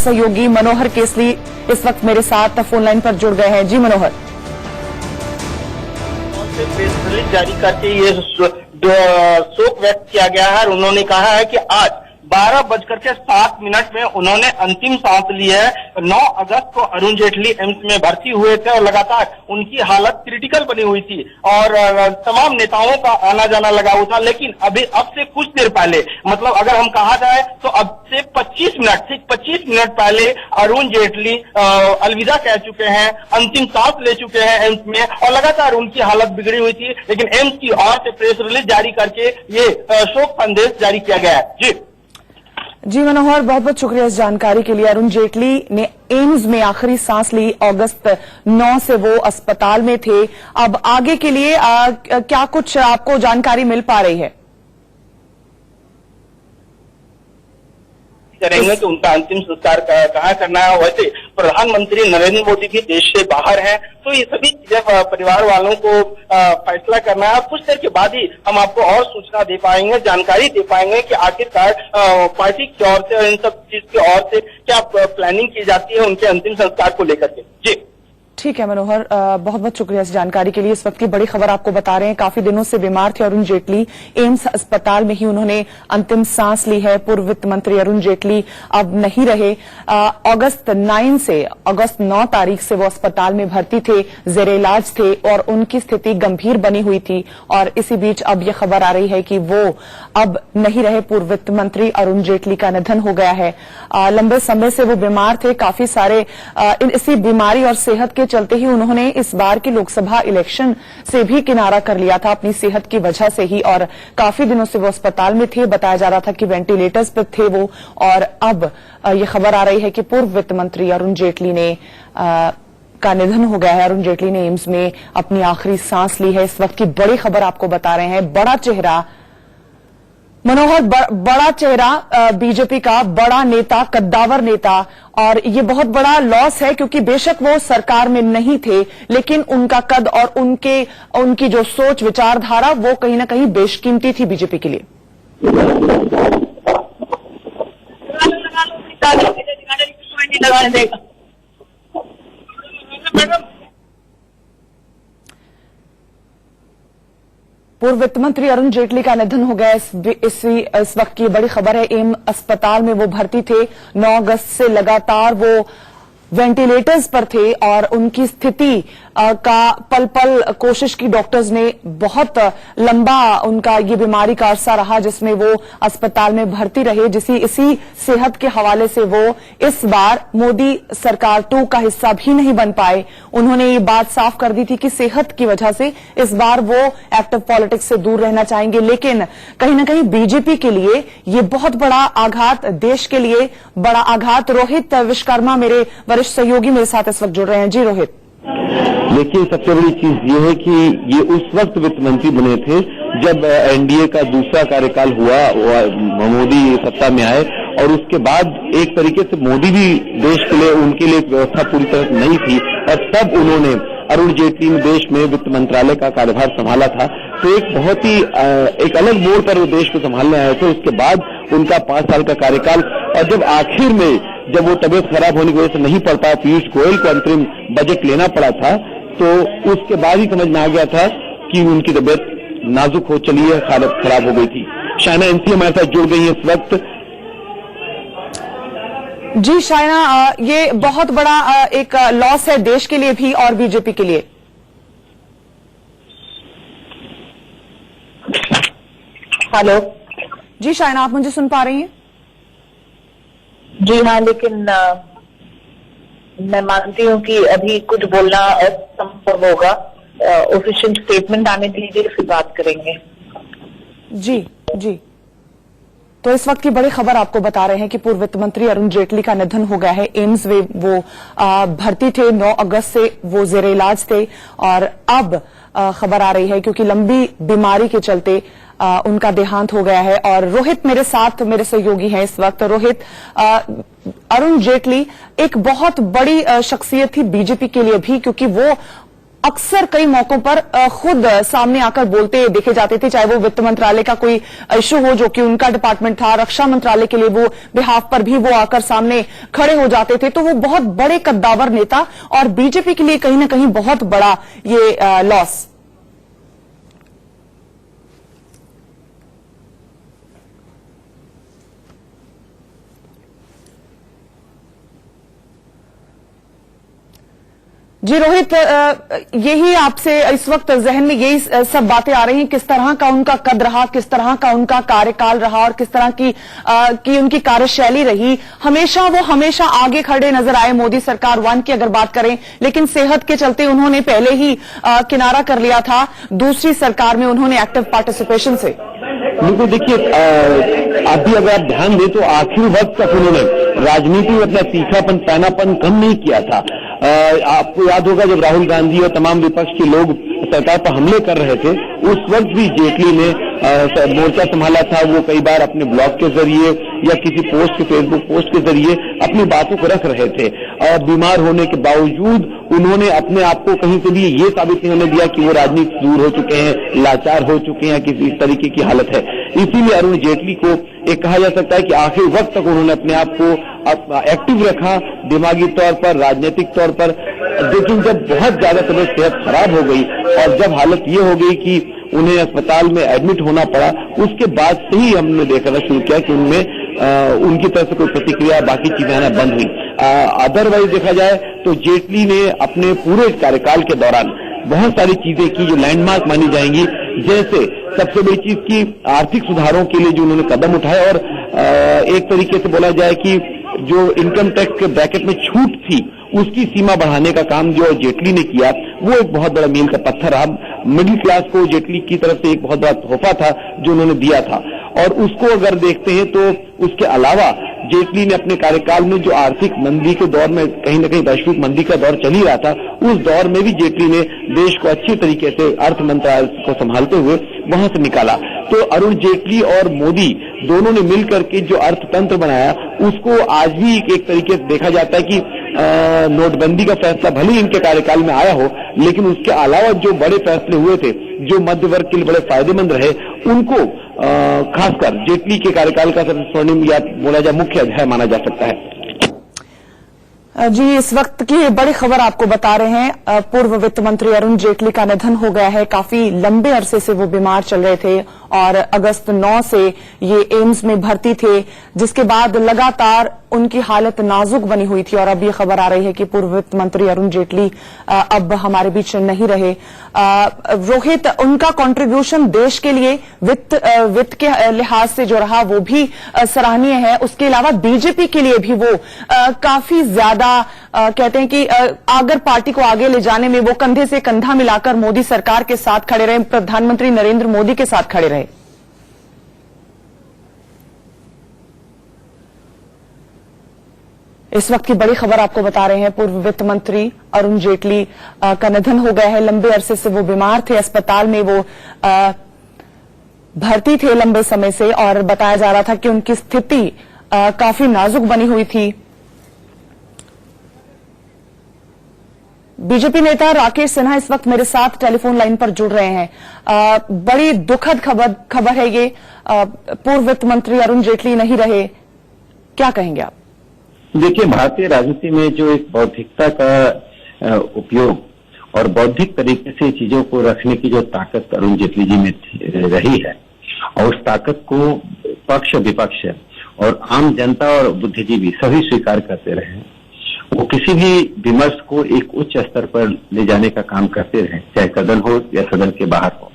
सहयोगी मनोहर केसली इस वक्त मेरे साथ फोन लाइन पर जुड़ गए हैं। जी मनोहर। प्रेस रिलीज जारी करके ये शोक व्यक्त किया गया है और उन्होंने कहा है कि आज 12:07 में उन्होंने अंतिम सांस ली है। 9 अगस्त को अरुण जेटली एम्स में भर्ती हुए थे और लगातार उनकी हालत क्रिटिकल बनी हुई थी और तमाम नेताओं का आना जाना लगा हुआ था। लेकिन अब से कुछ देर पहले, मतलब अगर हम कहा जाए तो अब से 25 मिनट पहले अरुण जेटली अलविदा कह चुके हैं, अंतिम सांस ले चुके हैं एम्स में और लगातार उनकी हालत बिगड़ी हुई थी। लेकिन एम्स की ओर से प्रेस रिलीज जारी करके ये शोक संदेश जारी किया गया है। जी मनोहर, बहुत बहुत शुक्रिया इस जानकारी के लिए। अरुण जेटली ने एम्स में आखिरी सांस ली, अगस्त 9 से वो अस्पताल में थे। अब आगे के लिए क्या कुछ आपको जानकारी मिल पा रही है? करेंगे कि उनका अंतिम संस्कार कहाँ करना है। वैसे प्रधानमंत्री नरेंद्र मोदी भी देश से बाहर हैं, तो ये सभी चीजें परिवार वालों को फैसला करना है। कुछ देर के बाद ही हम आपको और सूचना दे पाएंगे, जानकारी दे पाएंगे कि आखिरकार पार्टी की ओर से और इन सब चीज की ओर से क्या प्लानिंग की जाती है उनके अंतिम संस्कार को लेकर के। जी ठीक है मनोहर, बहुत बहुत शुक्रिया इस जानकारी के लिए। इस वक्त की बड़ी खबर आपको बता रहे हैं, काफी दिनों से बीमार थे अरुण जेटली, एम्स अस्पताल में ही उन्होंने अंतिम सांस ली है। पूर्व वित्त मंत्री अरुण जेटली अब नहीं रहे। अगस्त 9 तारीख से वो अस्पताल में भर्ती थे, जेर इलाज थे और उनकी स्थिति गंभीर बनी हुई थी। और इसी बीच अब यह खबर आ रही है कि वो अब नहीं रहे। पूर्व वित्त मंत्री अरुण जेटली का निधन हो गया है। लंबे समय से वो बीमार थे, काफी सारे इसी बीमारी और सेहत के चलते ही उन्होंने इस बार के लोकसभा इलेक्शन से भी किनारा कर लिया था अपनी सेहत की वजह से ही। और काफी दिनों से वो अस्पताल में थे, बताया जा रहा था कि वेंटिलेटर्स पर थे वो। और अब ये खबर आ रही है कि पूर्व वित्त मंत्री अरुण जेटली ने का निधन हो गया है। अरुण जेटली ने एम्स में अपनी आखिरी सांस ली है। इस वक्त की बड़ी खबर आपको बता रहे हैं। बड़ा चेहरा मनोहर, बड़ा चेहरा बीजेपी का, बड़ा नेता, कद्दावर नेता, और ये बहुत बड़ा लॉस है क्योंकि बेशक वो सरकार में नहीं थे, लेकिन उनका कद और उनकी जो सोच विचारधारा वो कहीं ना कहीं बेशकीमती थी बीजेपी के लिए। पूर्व वित्त मंत्री अरुण जेटली का निधन हो गया। इस वक्त की बड़ी खबर है। एम्स अस्पताल में वो भर्ती थे। 9 अगस्त से लगातार वो वेंटिलेटर्स पर थे और उनकी स्थिति का पल पल कोशिश की डॉक्टर्स ने। बहुत लंबा उनका ये बीमारी का अरसा रहा जिसमें वो अस्पताल में भर्ती रहे। इसी सेहत के हवाले से वो इस बार मोदी सरकार 2 का हिस्सा भी नहीं बन पाए। उन्होंने ये बात साफ कर दी थी कि सेहत की वजह से इस बार वो एक्टिव पॉलिटिक्स से दूर रहना चाहेंगे। लेकिन कहीं ना कहीं बीजेपी के लिए ये बहुत बड़ा आघात, देश के लिए बड़ा आघात। रोहित विश्वकर्मा मेरे वरिष्ठ सहयोगी मेरे साथ इस वक्त जुड़ रहे हैं। जी रोहित। देखिए, सबसे बड़ी चीज ये है कि ये उस वक्त वित्त मंत्री बने थे जब एनडीए का दूसरा कार्यकाल हुआ, मोदी सत्ता में आए और उसके बाद एक तरीके से मोदी भी देश के लिए, उनके लिए व्यवस्था पूरी तरह नहीं थी और तब उन्होंने, अरुण जेटली ने देश में वित्त मंत्रालय का कार्यभार संभाला था। तो एक बहुत ही एक अलग मोड़ पर वो देश को संभालने आए थे। उसके बाद उनका 5 साल का कार्यकाल, और जब आखिर में जब वो तबियत खराब होने की वजह से नहीं पड़ पाया, पीयूष गोयल को अंतरिम बजट लेना पड़ा था, तो उसके बाद ही समझ में आ गया था कि उनकी तबियत नाजुक हो चली है, हालत खराब हो गई थी। शायना एनसी हमारे साथ जुड़ गई है इस वक्त। जी शायना, ये बहुत बड़ा एक लॉस है देश के लिए भी और बीजेपी के लिए। हेलो जी शायना, आप मुझे सुन पा रही हैं? जी हाँ, लेकिन मैं मानती हूँ कि अभी कुछ बोलना असंभव होगा। ऑफिशियल स्टेटमेंट आने दीजिए, फिर बात करेंगे। जी जी, तो इस वक्त की बड़ी खबर आपको बता रहे हैं कि पूर्व वित्त मंत्री अरुण जेटली का निधन हो गया है। एम्स में वो भर्ती थे, 9 अगस्त से वो जेर इलाज थे और अब खबर आ रही है क्योंकि लंबी बीमारी के चलते उनका देहांत हो गया है। और रोहित मेरे साथ, मेरे सहयोगी हैं इस वक्त। रोहित, अरुण जेटली एक बहुत बड़ी शख्सियत थी बीजेपी के लिए भी, क्योंकि वो अक्सर कई मौकों पर खुद सामने आकर बोलते देखे जाते थे, चाहे वो वित्त मंत्रालय का कोई इश्यू हो जो कि उनका डिपार्टमेंट था, रक्षा मंत्रालय के लिए वो बिहाफ पर भी वो आकर सामने खड़े हो जाते थे। तो वो बहुत बड़े कद्दावर नेता और बीजेपी के लिए कहीं ना कहीं बहुत बड़ा ये लॉस। जी रोहित, यही आपसे इस वक्त जहन में यही सब बातें आ रही हैं, किस तरह का उनका कद रहा, किस तरह का उनका कार्यकाल रहा और किस तरह की उनकी कार्यशैली रही। वो हमेशा आगे खड़े नजर आए मोदी सरकार 1 की अगर बात करें, लेकिन सेहत के चलते उन्होंने पहले ही किनारा कर लिया था। दूसरी सरकार में उन्होंने एक्टिव पार्टिसिपेशन से बिल्कुल, देखिए अभी अगर आप ध्यान दें तो आखिरी वक्त तक उन्होंने राजनीति में अपना तीखापन पैनापन कम नहीं किया था। आपको याद होगा जब राहुल गांधी और तमाम विपक्ष के लोग सरकार पर हमले कर रहे थे, उस वक्त भी जेटली ने मोर्चा संभाला था। वो कई बार अपने ब्लॉग के जरिए या किसी पोस्ट के फेसबुक पोस्ट के जरिए अपनी बातों को रख रहे थे। और बीमार होने के बावजूद उन्होंने अपने आप को कहीं से भी ये साबित नहीं होने दिया कि वो राजनीति से दूर हो चुके हैं, लाचार हो चुके हैं, किसी तरीके की हालत है। इसीलिए अरुण जेटली को एक कहा जा सकता है कि आखिरी वक्त तक उन्होंने अपने आप को एक्टिव रखा, दिमागी तौर पर, राजनीतिक तौर पर। लेकिन जब बहुत ज्यादा तबीयत सेहत खराब हो गई और जब हालत ये हो गई कि उन्हें अस्पताल में एडमिट होना पड़ा, उसके बाद से ही हमने देखना शुरू किया कि उनमें उनकी तरफ से कोई प्रतिक्रिया, बाकी चीजें आना बंद हुई। अदरवाइज देखा जाए तो जेटली ने अपने पूरे कार्यकाल के दौरान बहुत सारी चीजें की जो लैंडमार्क मानी जाएंगी। जैसे सबसे बड़ी चीज की आर्थिक सुधारों के लिए जो उन्होंने कदम उठाए, और एक तरीके से बोला जाए कि जो इनकम टैक्स के ब्रैकेट में छूट थी उसकी सीमा बढ़ाने का काम जो जेटली ने किया, वो एक बहुत बड़ा मील का पत्थर रहा। मिडिल क्लास को जेटली की तरफ से एक बहुत बड़ा तोहफा था जो उन्होंने दिया था। और उसको अगर देखते हैं तो उसके अलावा जेटली ने अपने कार्यकाल में जो आर्थिक मंदी के दौर में कहीं न कहीं वैश्विक मंदी का दौर चल ही रहा था, उस दौर में भी जेटली ने देश को अच्छी तरीके से अर्थ मंत्रालय को संभालते हुए वहां से निकाला। तो अरुण जेटली और मोदी दोनों ने मिलकर के जो अर्थतंत्र बनाया, उसको आज भी एक तरीके से देखा जाता है कि नोटबंदी का फैसला भले ही इनके कार्यकाल में आया हो, लेकिन उसके अलावा जो बड़े फैसले हुए थे जो मध्य वर्ग के लिए बड़े फायदेमंद रहे, उनको खासकर जेटली के कार्यकाल का सबसे स्वर्णिम या बोला जाए मुख्य अध्याय माना जा सकता है। जी, इस वक्त की बड़ी खबर आपको बता रहे हैं, पूर्व वित्त मंत्री अरुण जेटली का निधन हो गया है। काफी लंबे अरसे से वो बीमार चल रहे थे और अगस्त 9 से ये एम्स में भर्ती थे, जिसके बाद लगातार उनकी हालत नाजुक बनी हुई थी। और अब ये खबर आ रही है कि पूर्व वित्त मंत्री अरुण जेटली अब हमारे बीच नहीं रहे। रोहित, उनका कंट्रीब्यूशन देश के लिए वित्त के लिहाज से जो रहा वो भी सराहनीय है। उसके अलावा बीजेपी के लिए भी वो काफी ज्यादा कहते हैं कि अगर पार्टी को आगे ले जाने में वो कंधे से कंधा मिलाकर मोदी सरकार के साथ खड़े रहे, प्रधानमंत्री नरेंद्र मोदी के साथ खड़े रहे। इस वक्त की बड़ी खबर आपको बता रहे हैं, पूर्व वित्त मंत्री अरुण जेटली का निधन हो गया है। लंबे अरसे से वो बीमार थे, अस्पताल में वो भर्ती थे लंबे समय से, और बताया जा रहा था कि उनकी स्थिति काफी नाजुक बनी हुई थी। बीजेपी नेता राकेश सिन्हा इस वक्त मेरे साथ टेलीफोन लाइन पर जुड़ रहे हैं। बड़ी दुखद खबर है ये, पूर्व वित्त मंत्री अरुण जेटली नहीं रहे, क्या कहेंगे आप? देखिए, भारतीय राजनीति में जो एक बौद्धिकता का उपयोग और बौद्धिक तरीके से चीजों को रखने की जो ताकत अरुण जेटली जी में रही है, और उस ताकत को पक्ष विपक्ष और आम जनता और बुद्धिजीवी सभी स्वीकार करते रहे। वो किसी भी विमर्श को एक उच्च स्तर पर ले जाने का काम करते रहे, चाहे सदन हो या सदन के बाहर हो।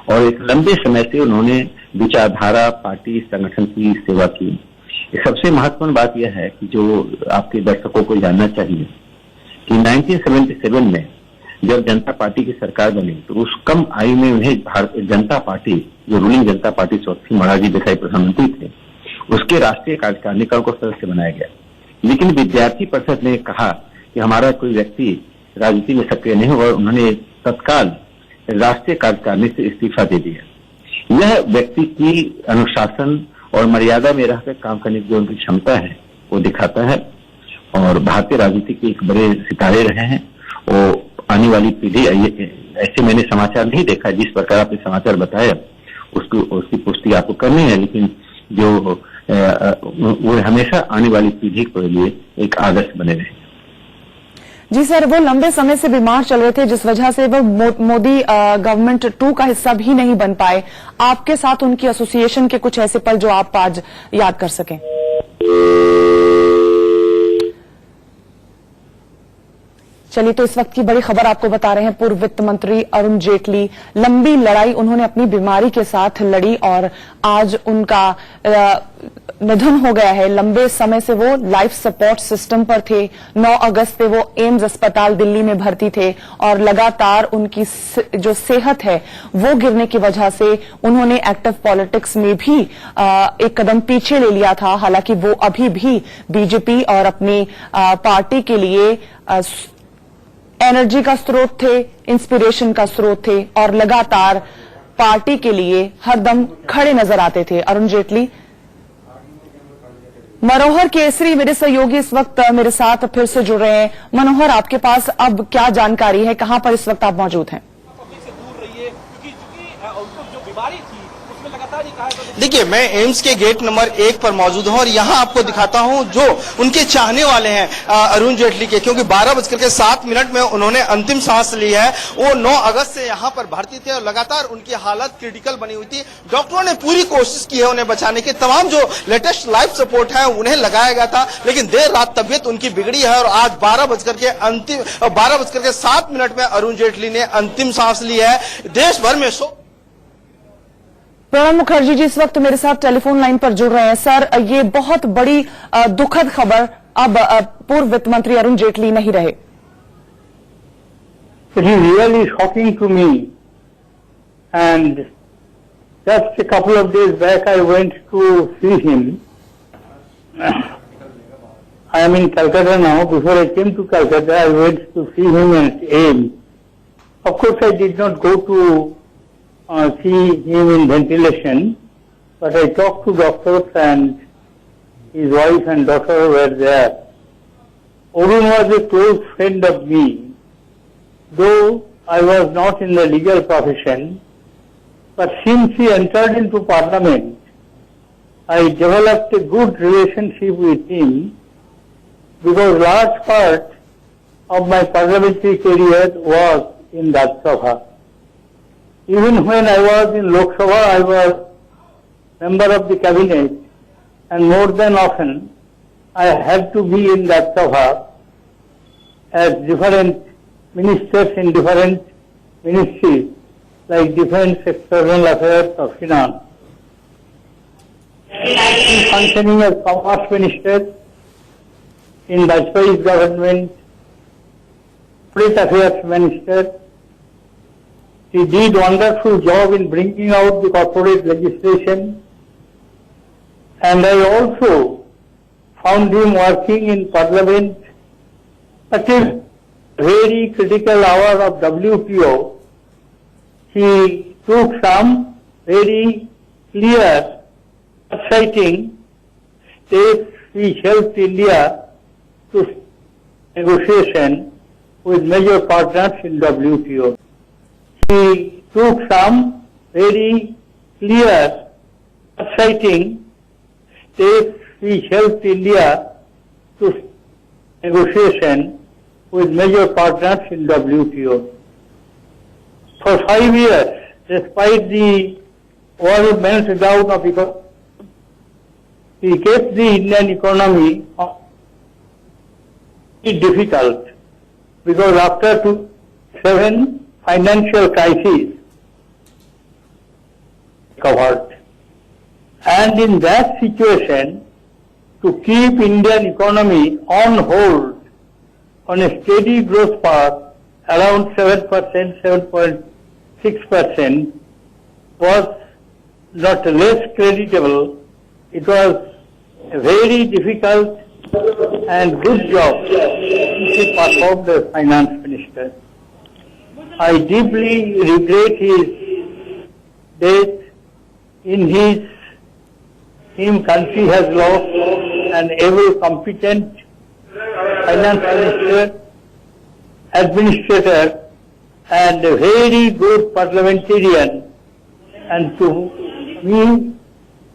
और एक लंबे समय से उन्होंने विचारधारा, पार्टी, संगठन की सेवा की। सबसे महत्वपूर्ण बात यह है कि जो आपके दर्शकों को जानना चाहिए कि 1977 में जब जनता पार्टी की सरकार बनी, तो उस कम आयु में उन्हें भारतीय जनता पार्टी, जो रूलिंग जनता पार्टी चौथी मोरारजी देसाई प्रधानमंत्री थे, उसके राष्ट्रीय कार्यकारिणी का उनको सदस्य बनाया गया। लेकिन विद्यार्थी परिषद ने कहा कि हमारा कोई व्यक्ति राजनीति में सक्रिय नहीं होगा, उन्होंने तत्काल राष्ट्रीय कार्यकारिणी से इस्तीफा दे दिया। यह व्यक्ति की अनुशासन और मर्यादा में रहकर काम करने की जो उनकी क्षमता है वो दिखाता है। और भारतीय राजनीति के एक बड़े सितारे रहे हैं। वो आने वाली पीढ़ी, ऐसे मैंने समाचार नहीं देखा, जिस प्रकार आपने समाचार बताया उसकी पुष्टि आपको करनी है, लेकिन जो वो हमेशा आने वाली पीढ़ी के लिए एक आदर्श बने रहे। जी सर, वो लंबे समय से बीमार चल रहे थे, जिस वजह से वो मोदी गवर्नमेंट 2 का हिस्सा भी नहीं बन पाए। आपके साथ उनकी एसोसिएशन के कुछ ऐसे पल जो आप आज याद कर सकें? चलिए, तो इस वक्त की बड़ी खबर आपको बता रहे हैं। पूर्व वित्त मंत्री अरुण जेटली, लंबी लड़ाई उन्होंने अपनी बीमारी के साथ लड़ी और आज उनका निधन हो गया है। लंबे समय से वो लाइफ सपोर्ट सिस्टम पर थे। 9 अगस्त पे वो एम्स अस्पताल दिल्ली में भर्ती थे और लगातार उनकी जो सेहत है वो गिरने की वजह से उन्होंने एक्टिव पॉलिटिक्स में भी एक कदम पीछे ले लिया था। हालांकि वो अभी भी बीजेपी और अपनी पार्टी के लिए एनर्जी का स्रोत थे, इंस्पिरेशन का स्रोत थे और लगातार पार्टी के लिए हरदम खड़े नजर आते थे अरुण जेटली। मनोहर केसरी मेरे सहयोगी इस वक्त मेरे साथ फिर से जुड़ रहे हैं। मनोहर, आपके पास अब क्या जानकारी है, कहां पर इस वक्त आप मौजूद हैं? देखिए, मैं एम्स के गेट नंबर 1 पर मौजूद हूं और यहां आपको दिखाता हूं जो उनके चाहने वाले हैं अरुण जेटली के, क्योंकि 12:07 में उन्होंने अंतिम सांस ली है। वो 9 अगस्त से यहां पर भर्ती थे और लगातार उनकी हालत क्रिटिकल बनी हुई थी। डॉक्टरों ने पूरी कोशिश की है उन्हें बचाने की, तमाम जो लेटेस्ट लाइफ सपोर्ट है उन्हें लगाया गया था, लेकिन देर रात तबियत उनकी बिगड़ी है और आज 12:07 में अरुण जेटली ने अंतिम सांस ली है। देश भर में प्रणब मुखर्जी जी इस वक्त मेरे साथ टेलीफोन लाइन पर जुड़ रहे हैं। सर, ये बहुत बड़ी दुखद खबर, अब पूर्व वित्त मंत्री अरुण जेटली नहीं रहे। It is really shocking to me, and just a couple of days back I went to see him. I am in Calcutta now. Before I came to Calcutta, I went to see him at AIIMS. Of course, I did not go to see him in ventilation, but I talked to doctors and his wife and daughter were there. Arun was a close friend of me, though I was not in the legal profession, but since he entered into parliament, I developed a good relationship with him because large part of my parliamentary career was in Rajya Sabha. Even when I was in Lok Sabha, I was member of the cabinet, and more than often I had to be in that Sabha as different ministers in different ministries like Defence, External Affairs or Finance. Functioning as Commerce Minister in Vajpayee's government, Corporate Affairs Minister. He did wonderful job in bringing out the corporate legislation, and I also found him working in Parliament at a very critical hour of WTO. He took some very clear, exciting steps which helped India to negotiation with major partners in WTO. He took some very clear, exciting steps which helped India to negotiation with major partners in WTO. For 5 years, despite the world meltdown of economy, he kept the Indian economy difficult because after 2007 financial crisis covered, and in that situation, to keep Indian economy on hold on a steady growth path around 7%, 7.6% was not less creditable. It was a very difficult and good job he performed as finance minister. I deeply regret his death. In him country has lost an able, competent finance minister, administrator and a very good parliamentarian, and to me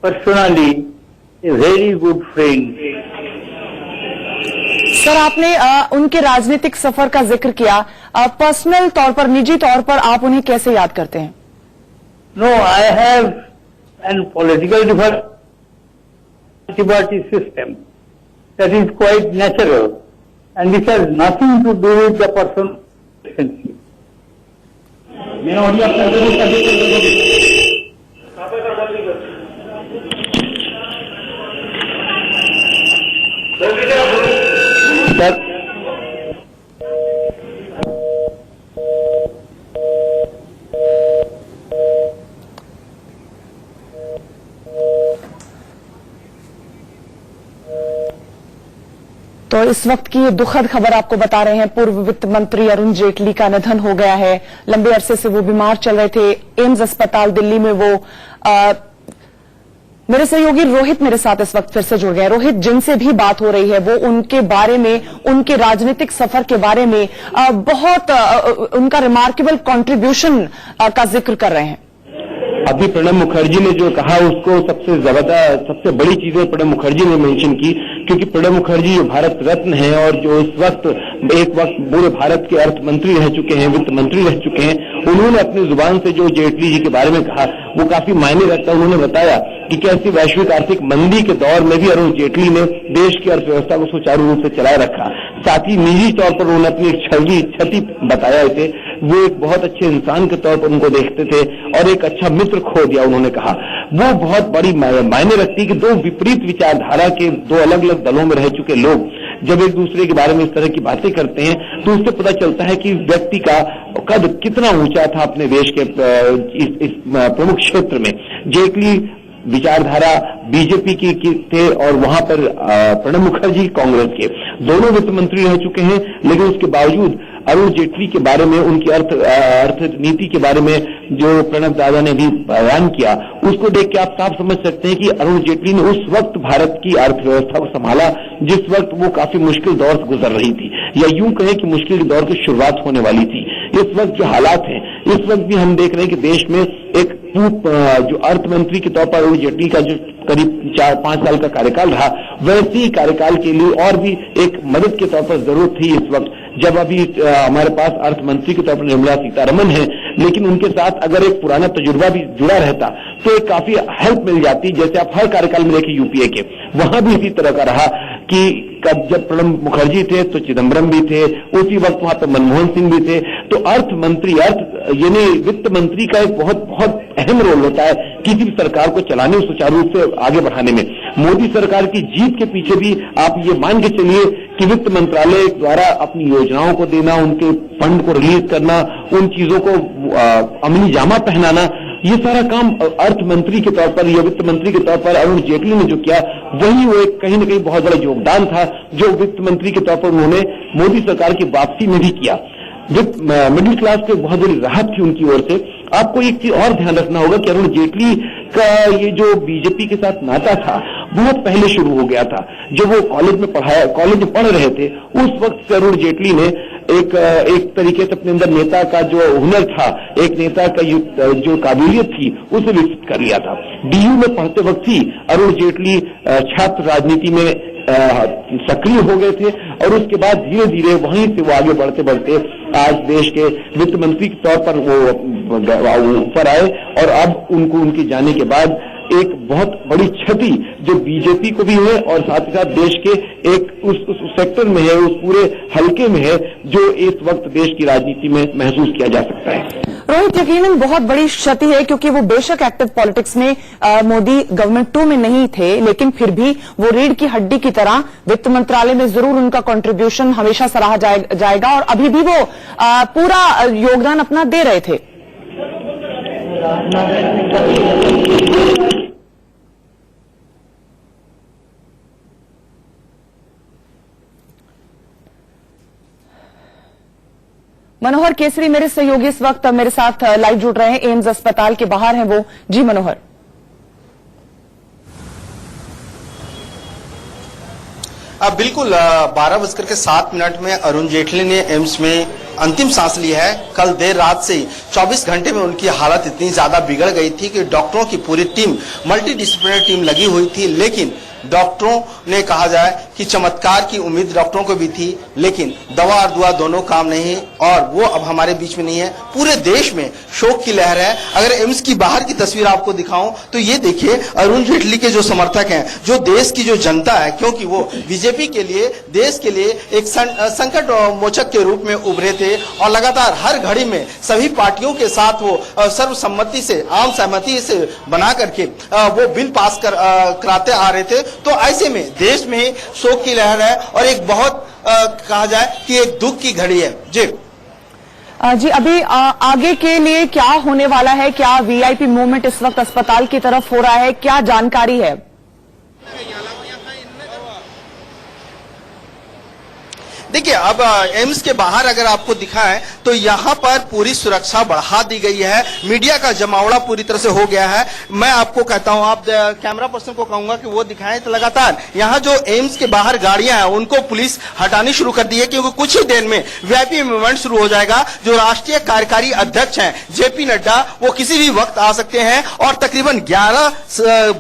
personally a very good friend. Sir, आपने उनके राजनीतिक सफर का जिक्र किया, personal तौर पर, निजी तौर पर आप उन्हें कैसे याद करते हैं? No, I have an political party system that is quite natural, and this has nothing to do with the person. तो इस वक्त की ये दुखद खबर आपको बता रहे हैं, पूर्व वित्त मंत्री अरुण जेटली का निधन हो गया है। लंबे अरसे से वो बीमार चल रहे थे, एम्स अस्पताल दिल्ली में वो मेरे सहयोगी रोहित मेरे साथ इस वक्त फिर से जुड़ गए। रोहित, जिनसे भी बात हो रही है वो उनके बारे में, उनके राजनीतिक सफर के बारे में बहुत उनका रिमार्केबल कंट्रीब्यूशन का जिक्र कर रहे हैं। अभी प्रणब मुखर्जी ने जो कहा उसको सबसे बड़ी चीजें प्रणब मुखर्जी ने मेंशन की, क्योंकि प्रणब मुखर्जी जो भारत रत्न है और जो इस वक्त एक वक्त पूरे भारत के अर्थ मंत्री रह चुके हैं, वित्त मंत्री रह चुके हैं, उन्होंने अपनी जुबान से जो जेटली जी के बारे में कहा वो काफी मायने रखता है। उन्होंने बताया कि कैसी वैश्विक आर्थिक मंदी के दौर में भी अरुण जेटली ने देश की अर्थव्यवस्था को सुचारू रूप से चलाए रखा। साथ ही निजी तौर पर उन्होंने अपनी एक क्षति बताया थे, वो एक बहुत अच्छे इंसान के तौर पर उनको देखते थे और एक अच्छा मित्र खो दिया। उन्होंने कहा वो बहुत बड़ी मायने रखती है कि दो विपरीत विचारधारा के दो अलग अलग दलों में रह चुके लोग जब एक दूसरे के बारे में इस तरह की बातें करते हैं तो उससे पता चलता है कि व्यक्ति का कद कितना ऊंचा था अपने देश के इस प्रमुख क्षेत्र में। जेटली विचारधारा बीजेपी की थे और वहां पर प्रणब मुखर्जी कांग्रेस के, दोनों वित्त मंत्री रह चुके हैं, लेकिन उसके बावजूद अरुण जेटली के बारे में, उनकी अर्थ नीति के बारे में जो प्रणब दादा ने भी बयान किया, उसको देख के आप साफ समझ सकते हैं कि अरुण जेटली ने उस वक्त भारत की अर्थव्यवस्था को संभाला जिस वक्त वो काफी मुश्किल दौर से गुजर रही थी, या यूं कहें कि मुश्किल दौर की शुरुआत होने वाली थी। इस वक्त जो हालात हैं, इस वक्त भी हम देख रहे हैं कि देश में एक जो अर्थ मंत्री के तौर पर अरुण जेटली का जो करीब 4-5 साल का कार्यकाल रहा, वैसे ही कार्यकाल के लिए और भी एक मदद के तौर पर जरूरत थी इस वक्त, जब अभी हमारे पास अर्थ मंत्री के तौर पर निर्मला सीतारमण है, लेकिन उनके साथ अगर एक पुराना तजुर्बा भी जुड़ा रहता तो एक काफी हेल्प मिल जाती। जैसे आप हर कार्यकाल में देखें यूपीए के, वहां भी इसी तरह का रहा कि जब प्रणब मुखर्जी थे तो चिदम्बरम भी थे, उसी वक्त वहां पर मनमोहन सिंह भी थे। तो अर्थ मंत्री, यानी वित्त मंत्री का एक बहुत बहुत अहम रोल होता है किसी भी सरकार को चलाने, सुचारू रूप से आगे बढ़ाने में। मोदी सरकार की जीत के पीछे भी आप ये मान के चलिए कि वित्त मंत्रालय द्वारा अपनी योजनाओं को देना, उनके फंड को रिलीज करना, उन चीजों को अमली जामा पहनाना, ये सारा काम अर्थ मंत्री के तौर पर या वित्त मंत्री के तौर पर अरुण जेटली ने जो किया, वही वो एक कहीं न कहीं बहुत बड़ा योगदान था जो वित्त मंत्री के तौर पर उन्होंने मोदी सरकार की वापसी में भी किया। मिडिल क्लास को बहुत बड़ी राहत थी उनकी ओर से। आपको एक चीज और ध्यान रखना होगा कि अरुण जेटली का ये जो बीजेपी के साथ नाता था बहुत पहले शुरू हो गया था। जब वो कॉलेज में पढ़ रहे थे, उस वक्त से अरुण जेटली ने एक तरीके से अपने अंदर नेता का जो हुनर था, एक नेता का जो काबिलियत थी, उसे विकसित कर लिया था। डीयू में पढ़ते वक्त ही अरुण जेटली छात्र राजनीति में सक्रिय हो गए थे और उसके बाद धीरे धीरे वहीं से वो आगे बढ़ते बढ़ते आज देश के वित्त मंत्री के तौर पर वो ऊपर आए और अब उनके जाने के बाद एक बहुत बड़ी क्षति जो बीजेपी को भी है और साथ ही साथ देश के एक उस सेक्टर में है, उस पूरे हलके में है जो इस वक्त देश की राजनीति में महसूस किया जा सकता है। रोहित, यकीनन बहुत बड़ी क्षति है क्योंकि वो बेशक एक्टिव पॉलिटिक्स में मोदी गवर्नमेंट 2 में नहीं थे, लेकिन फिर भी वो रीढ़ की हड्डी की तरह वित्त मंत्रालय में जरूर उनका कंट्रीब्यूशन हमेशा सराहा जाएगा और अभी भी वो पूरा योगदान अपना दे रहे थे। मनोहर केसरी मेरे सहयोगी इस वक्त मेरे साथ लाइव जुड़ रहे हैं, एम्स अस्पताल के बाहर हैं वो। जी मनोहर। बिल्कुल 12:07 में अरुण जेटली ने एम्स में अंतिम सांस ली है। कल देर रात से 24 घंटे में उनकी हालत इतनी ज्यादा बिगड़ गई थी कि डॉक्टरों की पूरी टीम, मल्टी डिसिप्लिनरी टीम लगी हुई थी, लेकिन डॉक्टरों ने कहा जाए कि चमत्कार की उम्मीद डॉक्टरों को भी थी, लेकिन दवा और दुआ दोनों काम नहीं, और वो अब हमारे बीच में नहीं है। पूरे देश में शोक की लहर है। अगर एम्स की बाहर की तस्वीर आपको दिखाऊं तो ये देखिए, अरुण जेटली के जो समर्थक हैं, जो देश की जो जनता है, क्योंकि वो बीजेपी के लिए, देश के लिए एक संकट मोचक के रूप में उभरे थे और लगातार हर घड़ी में सभी पार्टियों के साथ वो सर्वसम्मति से, आम सहमति से बना करके वो बिल पास कराते आ रहे थे। तो ऐसे में देश में शोक की लहर है और एक बहुत कहा जाए कि एक दुख की घड़ी है। जी, अभी आगे के लिए क्या होने वाला है? क्या वीआईपी मूवमेंट इस वक्त अस्पताल की तरफ हो रहा है? क्या जानकारी है? देखिए, अब एम्स के बाहर अगर आपको दिखाएं तो यहाँ पर पूरी सुरक्षा बढ़ा दी गई है। मीडिया का जमावड़ा पूरी तरह से हो गया है। मैं आपको कहता हूँ, आप कैमरा पर्सन को कहूंगा कि वो दिखाएं तो लगातार यहाँ जो एम्स के बाहर गाड़ियां हैं उनको पुलिस हटानी शुरू कर दी है, क्योंकि कुछ ही देर में वीआईपी मूवमेंट शुरू हो जाएगा। जो राष्ट्रीय कार्यकारी अध्यक्ष हैं जेपी नड्डा, वो किसी भी वक्त आ सकते हैं और तकरीबन 11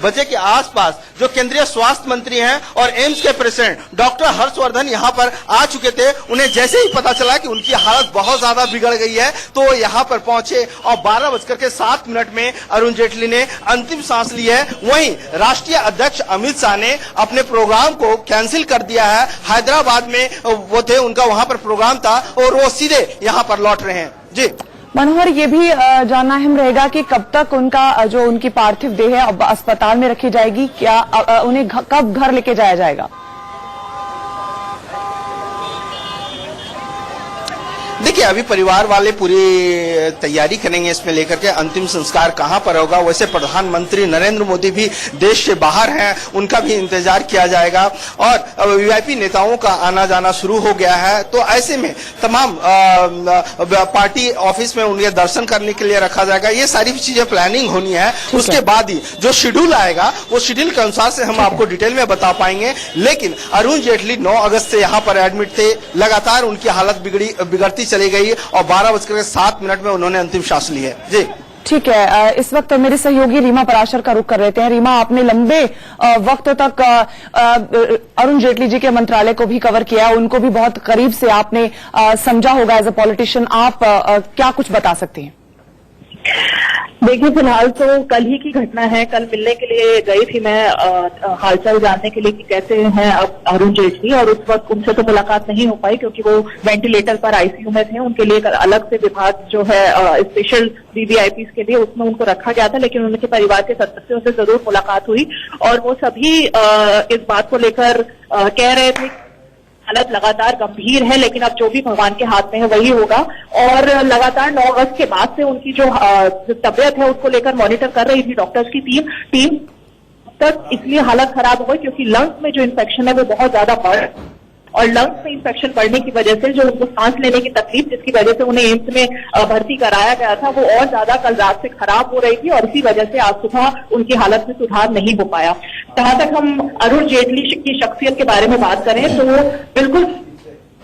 बजे के आसपास जो केंद्रीय स्वास्थ्य मंत्री हैं और एम्स के प्रेसिडेंट डॉक्टर हर्षवर्धन यहाँ पर आ चुके थे। उन्हें जैसे ही पता चला कि उनकी हालत बहुत ज्यादा बिगड़ गई है तो यहाँ पर पहुंचे और 12:07 में अरुण जेटली ने अंतिम सांस ली है। वहीं राष्ट्रीय अध्यक्ष अमित शाह ने अपने प्रोग्राम को कैंसिल कर दिया है। हैदराबाद में वो थे, उनका वहां पर प्रोग्राम था और वो सीधे यहाँ पर लौट रहे हैं। जी मनोहर, ये भी जानना अहम रहेगा कि कब तक उनकी पार्थिव देह है अब अस्पताल में रखी जाएगी? क्या उन्हें कब घर लेके जाया जाएगा? देखिए, अभी परिवार वाले पूरी तैयारी करेंगे इसमें लेकर के अंतिम संस्कार कहां पर होगा। वैसे प्रधानमंत्री नरेंद्र मोदी भी देश से बाहर हैं, उनका भी इंतजार किया जाएगा और वीआईपी नेताओं का आना जाना शुरू हो गया है। तो ऐसे में तमाम पार्टी ऑफिस में उनके दर्शन करने के लिए रखा जाएगा। ये सारी चीजें प्लानिंग होनी है। उसके बाद ही जो शेड्यूल आएगा वो शेड्यूल के अनुसार से हम आपको डिटेल में बता पाएंगे। लेकिन अरुण जेटली 9 अगस्त से यहाँ पर एडमिट थे। लगातार उनकी हालत बिगड़ती चली गई और 12:07 में उन्होंने अंतिम सांस ली है। जी ठीक है, इस वक्त मेरे सहयोगी रीमा पराशर का रुख कर रहे हैं। रीमा, आपने लंबे वक्त तक अरुण जेटली जी के मंत्रालय को भी कवर किया है, उनको भी बहुत करीब से आपने समझा होगा एज अ पॉलिटिशियन। आप क्या कुछ बता सकती हैं? देखिए, फिलहाल तो कल ही की घटना है। कल मिलने के लिए गई थी मैं हालचाल जानने के लिए कि कैसे हैं अब अरुण जेटली, और उस वक्त उनसे तो मुलाकात नहीं हो पाई क्योंकि वो वेंटिलेटर पर आईसीयू में थे। उनके लिए एक अलग से विभाग जो है स्पेशल वीवीआईपी के लिए, उसमें उनको रखा गया था। लेकिन उनके परिवार के सदस्यों से जरूर मुलाकात हुई और वो सभी इस बात को लेकर कह रहे थे हालत लगातार गंभीर है, लेकिन अब जो भी भगवान के हाथ में है वही होगा। और लगातार 9 अगस्त के बाद से उनकी जो तबियत है उसको लेकर मॉनिटर कर रही थी डॉक्टर्स की टीम तक। इसलिए हालत खराब हो गई क्योंकि लंग्स में जो इन्फेक्शन है वो बहुत ज्यादा बढ़, और लंग्स में इन्फेक्शन बढ़ने की वजह से जो उनको सांस लेने की तकलीफ, जिसकी वजह से उन्हें एम्स में भर्ती कराया गया था, वो और ज्यादा कल रात से खराब हो रही थी और इसी वजह से आज सुबह उनकी हालत में सुधार नहीं हो पाया। जहां तक हम अरुण जेटली की शख्सियत के बारे में बात करें तो बिल्कुल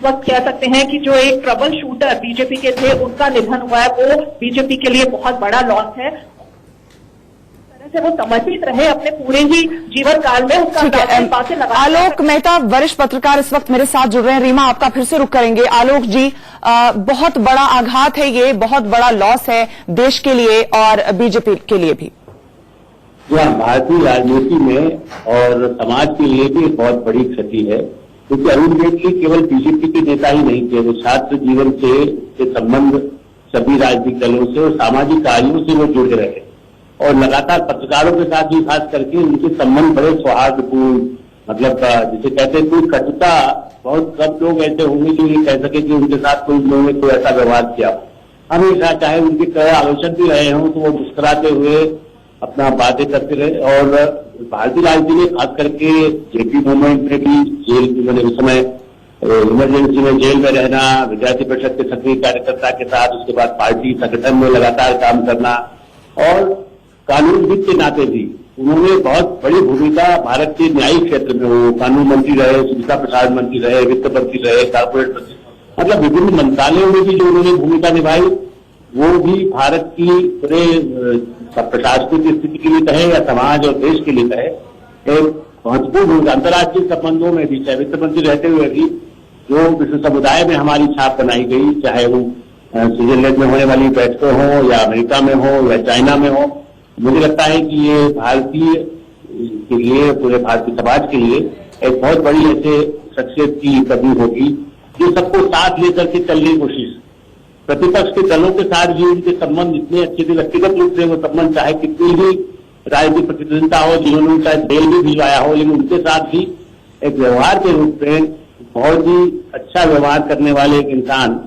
वक्त कह सकते हैं कि जो एक ट्रबल शूटर बीजेपी के थे उनका निधन हुआ है, वो बीजेपी के लिए बहुत बड़ा लॉस है। से वो समर्पित रहे अपने पूरे ही जीवन काल में, उसका बातें लगा। आलोक मेहता वरिष्ठ पत्रकार इस वक्त मेरे साथ जुड़ रहे हैं। रीमा, आपका फिर से रुख करेंगे। आलोक जी, बहुत बड़ा आघात है, ये बहुत बड़ा लॉस है देश के लिए और बीजेपी के लिए भी। भारतीय राजनीति में और समाज के लिए भी बहुत बड़ी क्षति है, क्योंकि अरुण जेटली केवल बीजेपी के नेता ही नहीं थे, वो छात्र जीवन से संबंध सभी राजनीतिक दलों से और सामाजिक कार्यों से वो जुड़े रहे और लगातार पत्रकारों के साथ भी खास करके उनके संबंध बड़े सौहार्दपूर्ण, मतलब जिसे कहते हैं कोई कटुता, बहुत कम लोग ऐसे होंगे जो ये कह सके कि उनके साथ कोई लोगों ने कोई ऐसा व्यवहार किया। हमेशा चाहे उनके कई आलोचक भी रहे हों तो वो मुस्कुराते हुए अपना बातें करते रहे। और भारतीय राजनीति में खास करके जेपी मूवमेंट में भी जेल, मैंने उस समय इमरजेंसी में जेल में रहना, विद्यार्थी परिषद के सक्रिय कार्यकर्ता के साथ, उसके बाद पार्टी संगठन में लगातार काम करना और कानूनविद के नाते भी उन्होंने बहुत बड़ी भूमिका भारत के न्यायिक क्षेत्र में, वो कानून मंत्री रहे, सूचना प्रसारण मंत्री रहे, वित्त मंत्री रहे, कारपोरेट मंत्री मतलब विभिन्न मंत्रालयों में भी जो उन्होंने भूमिका निभाई वो भी भारत की पूरे प्रशासनिक स्थिति के लिए कहे या समाज और देश के लिए कहे एक महत्वपूर्ण भूमिका। अंतर्राष्ट्रीय संबंधों में भी, चाहे वित्त मंत्री रहते हुए भी जो विश्व समुदाय में हमारी छाप बनाई गई, चाहे वो स्विट्जरलैंड में होने वाली बैठकें हो या अमेरिका में हो या चाइना में हो, मुझे लगता है कि ये भारतीय के लिए, पूरे भारतीय समाज के लिए एक बहुत बड़ी ऐसे शख्सियत की कमी होगी जो सबको साथ लेकर के चलने की कोशिश। प्रतिपक्ष के दलों के साथ भी उनके संबंध इतने अच्छे थे, व्यक्तिगत रूप से वो संबंध चाहे कितनी ही राजनीतिक प्रतिद्वंदिता हो, जिन्होंने उनका जेल भी भिजवाया हो, लेकिन उनके साथ भी एक व्यवहार के रूप में बहुत ही अच्छा व्यवहार करने वाले एक इंसान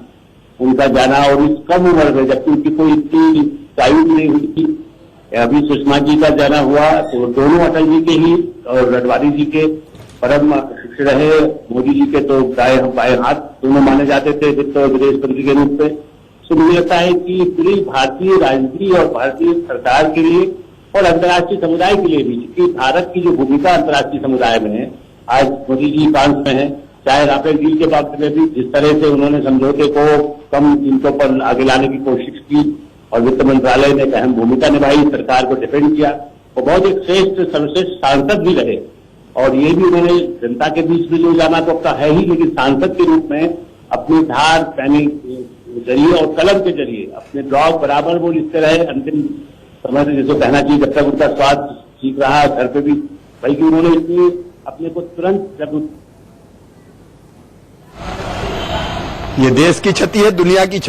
उनका जाना, और इस कम उम्र में, जबकि उनकी कोई इतनी आयु नहीं हुई थी। अभी सुषमा जी का जाना हुआ तो दोनों अटल जी के ही और अडवाणी जी के परम शिष्य रहे। मोदी जी के तो बाएं हाथ दोनों माने जाते थे वित्त और विदेश मंत्री के रूप में। तो मुझे लगता है कि पूरी भारतीय राजनीति और भारतीय सरकार के लिए और अंतर्राष्ट्रीय समुदाय के लिए भी, क्योंकि भारत की जो भूमिका अंतर्राष्ट्रीय समुदाय में है, आज मोदी जी फ्रांस में है, चाहे राफेल डील के वक्त में भी जिस तरह से उन्होंने समझौते को कम कीमतों पर आगे लाने की कोशिश की और वित्त मंत्रालय ने एक अहम भूमिका निभाई, सरकार को डिफेंड किया, वो बहुत एक श्रेष्ठ सर्वश्रेष्ठ सांसद भी रहे। और ये भी उन्होंने जनता के बीच में जो जाना तो अपना है ही, लेकिन सांसद के रूप में अपनी धार पैनी जरिए और कलम के जरिए अपने ब्लॉग बराबर वो लिखते रहे अंतिम समय से, जिसको कहना चाहिए जब तक उनका स्वास्थ्य ठीक रहा, घर पे भी, बल्कि उन्होंने इतनी अपने को तुरंत जब ये देश की क्षति है, दुनिया की क्षति